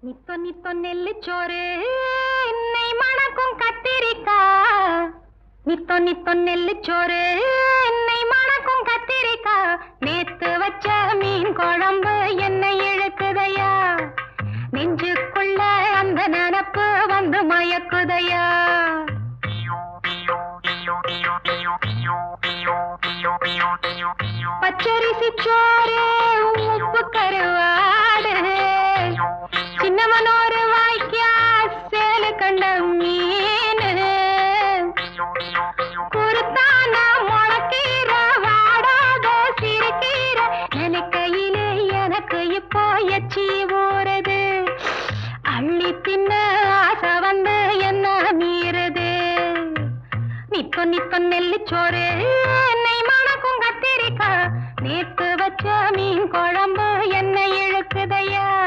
நித்தோ நித்தோ நெல்லுச்சோறு என்னை மணக்கும் கத்திரிக்கா. நித்தோ நித்தோ நெல்லுச்சோறு என்னை மணக்கும் கத்திரிக்கா. நேத்து வச்ச மீன் குழம்பு என்னை இழுக்குதையா. நெஞ்சுக்குள்ள அந்த நினப்பு வந்து மயக்குதையா. பச்சரிசி சோறு உப்பு கருவாடு சின்னமனோரு வாய்க்கா சேலு கண்ட மீன் குருத்தான முளக்கீர வாடாத சிறுகீர நினைக்கையிலே எனக்கு இப்போ எச்சி ஊறுது. அள்ளி தின்ன ஆசை வந்து என்ன மீறுது. நித்தோ நித்தோ நெல்லுச்சோறு